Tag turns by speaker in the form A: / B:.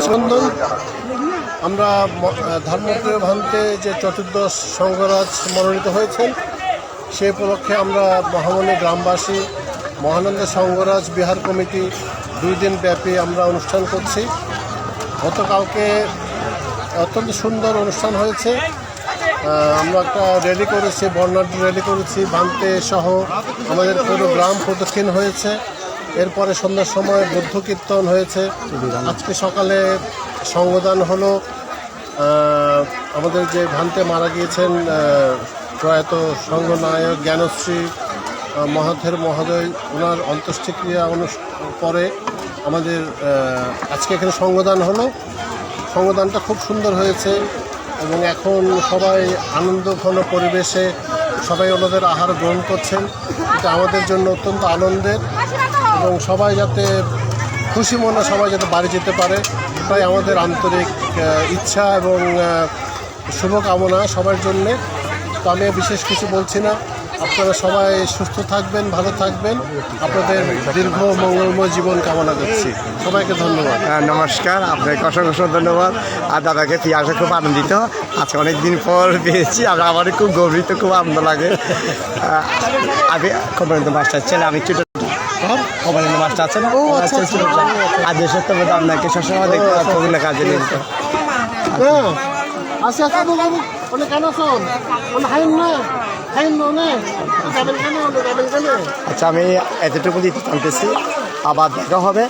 A: সুন্দর। আমরা ধর্মপ্রিয় ভান্তে যে চতুর্দশ সংঘরাজ মনোনীত হয়েছেন সে উপলক্ষে আমরা মহামনি গ্রামবাসী মহানন্দ সংঘরাজ বিহার কমিটি 2 দিন ব্যাপী আমরা অনুষ্ঠান করছি। গতকালকে অত্যন্ত সুন্দর অনুষ্ঠান হয়েছে। আমরা একটা র্যালি করেছি, বর্ণাঢ্য র্যালি করেছি, ভান্তে সহ আমাদের পুরো গ্রাম প্রদক্ষিণ হয়েছে। এরপরে সন্ধ্যার সময় বৌদ্ধ কীর্তন হয়েছে। আজকে সকালে সঙ্গদান হলো। আমাদের যে ভান্তে মারা গিয়েছেন প্রয়াত সংঘনায়ক জ্ঞানশ্রী মহাথের মহোদয়, ওনার অন্ত্যেষ্টিক্রিয়া পরে আমাদের আজকে এখানে সঙ্গদান হলো। সঙ্গদানটা খুব সুন্দর হয়েছে এবং এখন সবাই আনন্দঘন পরিবেশে সবাই ওনাদের আহার গ্রহণ করছেন। এটা আমাদের জন্য অত্যন্ত আনন্দের এবং সবাই যাতে খুশি মনে সবাই যাতে বাড়ি যেতে পারে তাই আমাদের আন্তরিক ইচ্ছা এবং শুভকামনা সবার জন্যে। তো আমি বিশেষ কিছু বলছি না। আপনারা সবাই সুস্থ থাকবেন, ভালো থাকবেন। আপনাদের দীর্ঘ মঙ্গলময় জীবন কামনা করছি। সবাইকে ধন্যবাদ।
B: নমস্কার, আপনাকে অসংখ্য ধন্যবাদ। আর দাদাকে পেয়ে খুব আনন্দিত। আজকে অনেক দিন পর পেয়েছি, আর আমারও খুব গর্বিত, খুব আনন্দ লাগে। আমি কমান্ড মাস্টার ছেলে, আমি ছোটো কমান্ড মাস্টার আছে না, আর দেশের তো আপনাকে সবসময় দেখতে বিভিন্ন কাজে নিয়ে আচ্ছা, আমি এতটুকু দিতে জানতেছি। আবার দেখা হবে।